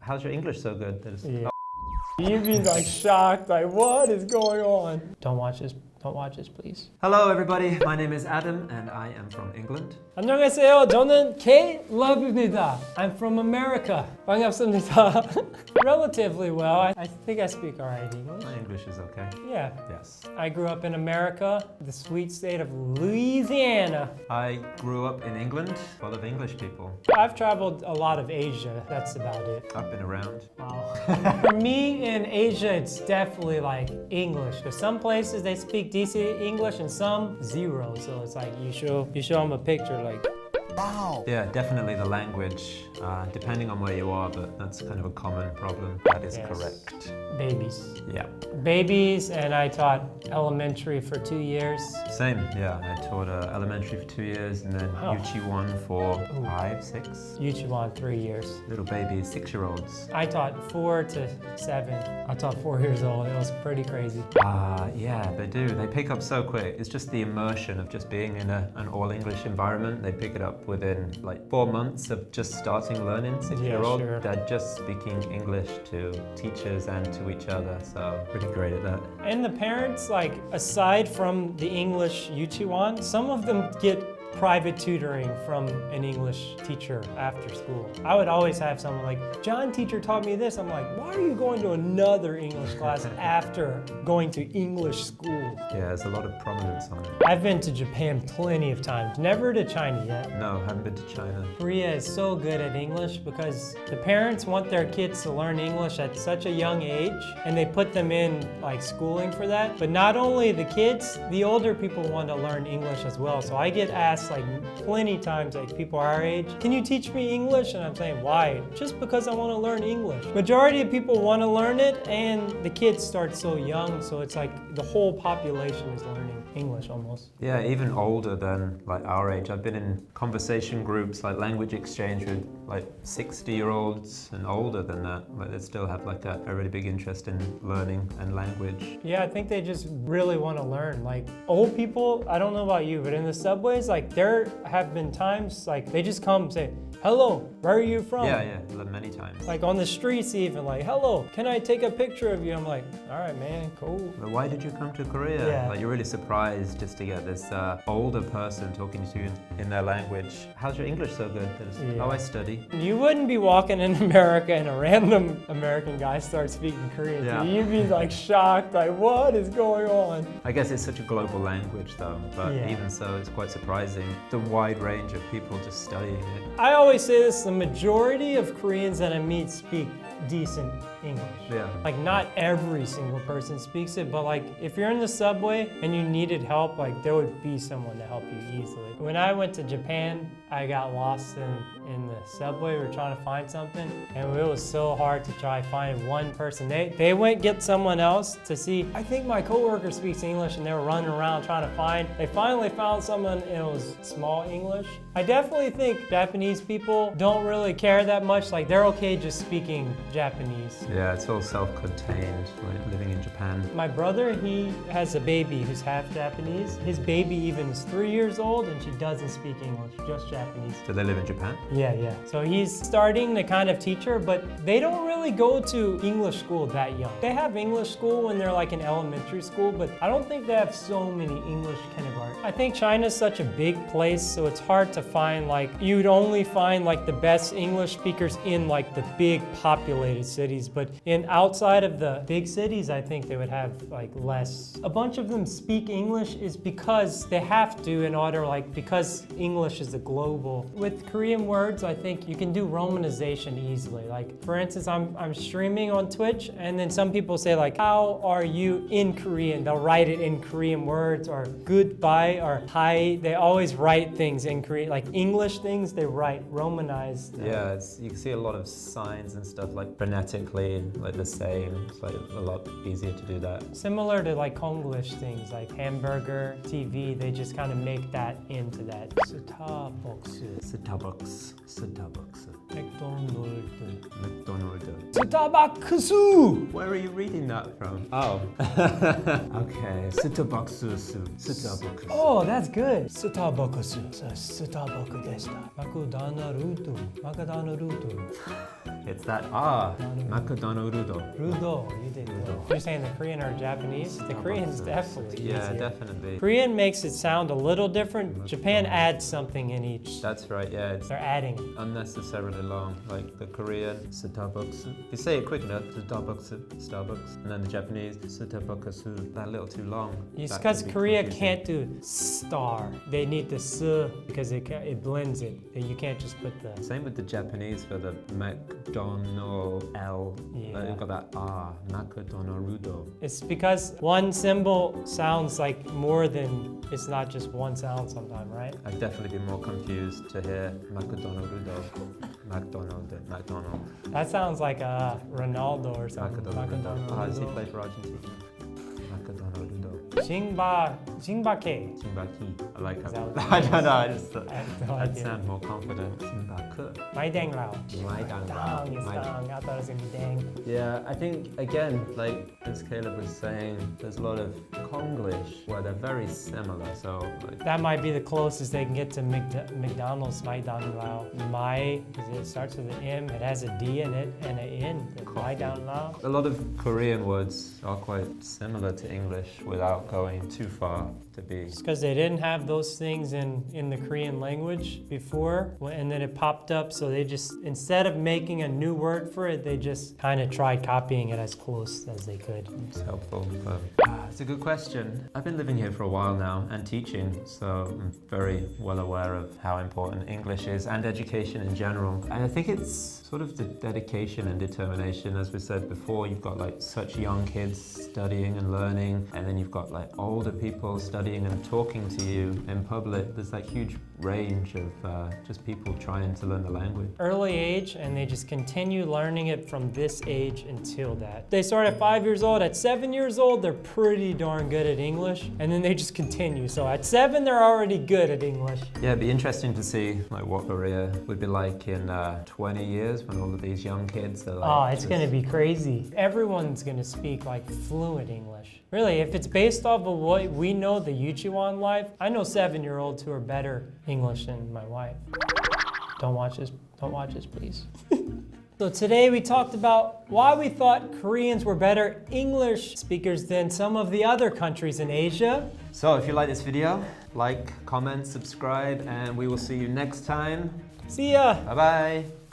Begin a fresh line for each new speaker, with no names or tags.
How's your English so good?
Yeah. You'd be like shocked, like what is going on? Don't watch this, please.
Hello everybody, my name is Adam and I am from England.
안녕하세요. 저는 케일럽입니다. I'm from America. 반갑습니다. Relatively well. I think I speak alright English.
My English is okay.
Yeah.
Yes.
I grew up in America, the sweet state of Louisiana.
I grew up in England, full of English people.
I've traveled a lot of Asia. That's about it.
I've been around.
Wow. For me in Asia, it's definitely like English. Because some places they speak decent English and some zero. So it's like you show them a picture like, wow.
Yeah, definitely the language, depending on where you are, but that's kind of a common problem. That is
Yes.
correct.
Babies.
Yeah.
Babies, and I taught elementary for 2 years.
Same, yeah. I taught elementary for 2 years and then
Oh.
Yuchi-1 for 5, 6.
Yuchiwan 3 years.
Little babies, 6-year-olds.
I taught 4 to 7. I taught 4 years old. It was pretty crazy.
Yeah, they do. They pick up so quick. It's just the immersion of just being in an all-English environment. They pick it up within like 4 months of just starting learning. 6-year-old,
sure.
They're just speaking English to teachers and to each other. So pretty great at that.
And the parents, like, aside from the English Yuchiwan, some of them get private tutoring from an English teacher after school. I would always have someone like, John teacher taught me this. I'm like, why are you going to another English class after going to English school?
Yeah, there's a lot of prominence on it.
I've been to Japan plenty of times, never to China yet.
No, haven't been to China.
Korea is so good at English because the parents want their kids to learn English at such a young age and they put them in like schooling for that. But not only the kids, the older people want to learn English as well. So I get asked like plenty times, like people our age, can you teach me English? And I'm saying, why? Just because I want to learn English. Majority of people want to learn it and the kids start so young. So it's like the whole population is learning English almost.
Yeah, even older than like our age. I've been in conversation groups, like language exchange with like 60-year-olds and older than that. Like they still have like a really big interest in learning and language.
Yeah, I think they just really want to learn. Like old people, I don't know about you, but in the subways, like there have been times like they just come and say, hello, where are you from?
Yeah, many times.
Like on the streets even, like, hello, can I take a picture of you? I'm like, all right, man, cool.
But why did you come to Korea?
Yeah.
Like you're really surprised just to get this older person talking to you in their language. How's your English so good?
Yeah.
Oh, I study.
You wouldn't be walking in America and a random American guy starts speaking Korean
Yeah.
to you. You'd be like shocked, like, what is going on?
I guess it's such a global language though, but
Yeah.
even so, it's quite surprising the wide range of people just studying it.
I always say this, the majority of Koreans that I meet speak decent English.
Yeah.
Like not every single person speaks it, but like if you're in the subway and you needed help, like there would be someone to help you easily. When I went to Japan, I got lost in the subway. We were trying to find something and it was so hard to try to find one person. They went get someone else to see, I think my coworker speaks English and they were running around trying to find. They finally found someone and it was small English. I definitely think Japanese people don't really care that much. Like they're okay just speaking Japanese.
Yeah, it's all self-contained, like living in Japan.
My brother, he has a baby who's half Japanese. His baby even is 3 years old and she doesn't speak English, just Japanese.
Do they live in Japan?
Yeah. So he's starting to kind of teach her, but they don't really go to English school that young. They have English school when they're like in elementary school, but I don't think they have so many English kindergarten. I think China's such a big place, so it's hard to find like, you'd only find like the best English speakers in like the big populated cities, but in outside of the big cities, I think they would have like less. A bunch of them speak English is because they have to in order, like because English is a global. With Korean words, I think you can do romanization easily. Like for instance, I'm streaming on Twitch and then some people say like, how are you in Korean? They'll write it in Korean words or goodbye or hi. They always write things in Korean, like English things they write romanized.
Yeah, you can see a lot of signs and stuff like phonetically, like the same. It's like a lot easier to do that.
Similar to like Konglish things like hamburger, TV, they just kind of make that into that.
Starbucks.
맥도날드.
McDonald's.
스타벅스!
Where are you reading that from? Oh. Okay. Starbucks.
Oh, that's good. 스타벅스. 스타벅스 데스다. 마크다나루도.
It's that makudono-rudo.
Rudo, you did good. You're saying the Korean or Japanese? The Korean's definitely
Yeah,
easier.
definitely.
Korean makes it sound a little different. Japan adds something in each.
That's right, yeah. It's
They're adding.
unnecessarily long. Like the Korean, Starbucks. You say it quick enough, Starbucks. And then the Japanese, Starbucks, that a little too long.
It's
That
because
can be
Korea
confusing.
can't do star. They need the s because it blends it. You can't just put the.
Same with the Japanese for the McDonald L.
Yeah.
You've got that makudono-rudo.
It's because one symbol sounds like more than. It's not just one sound sometimes, right?
I'd definitely be more confused to hear makudono-rudo. McDonald.
That sounds like a Ronaldo or something.
Makudono-rudo. Does he play for Argentina? Makudono-rudo.
Jingbake.
Jimbaki. I like
Is
that.
that
I don't know. I just
I have no
I'd
idea.
sound more confident. Jimbaku.
Maidang
Maidang.
is dang. I thought it was gonna be dang.
Yeah, I think again, like as Caleb was saying, there's a lot of Konglish where they're very similar. So like,
That might be the closest they can get to McDonald's. Maidang Lao. Mai, because it starts with an M. It has a D in it and an N. Maidang Lao.
a lot of Korean words are quite similar to English without going too far to be.
It's because they didn't have those things in the Korean language before, and then it popped up. So they just, instead of making a new word for it, they just kind of tried copying it as close as they could.
It's helpful. But, it's a good question. I've been living here for a while now and teaching, so I'm very well aware of how important English is and education in general. And I think it's sort of the dedication and determination. As we said before, you've got like such young kids studying and learning, and then you've got like older people studying and talking to you in public. There's that huge range of just people trying to learn the language.
Early age, and they just continue learning it from this age until that. They start at 5 years old. At 7 years old, they're pretty darn good at English, and then they just continue. So at 7, they're already good at English.
Yeah, it'd be interesting to see like what Korea would be like in 20 years when all of these young kids are like.
Oh, it's
just-
gonna be crazy. Everyone's gonna speak like fluent English. Really, if it's based off of what we know, the Yuchiwan life, I know 7-year-olds who are better English than my wife. Don't watch this, please. So today we talked about why we thought Koreans were better English speakers than some of the other countries in Asia.
So if you like this video, like, comment, subscribe, and we will see you next time.
See ya!
Bye bye.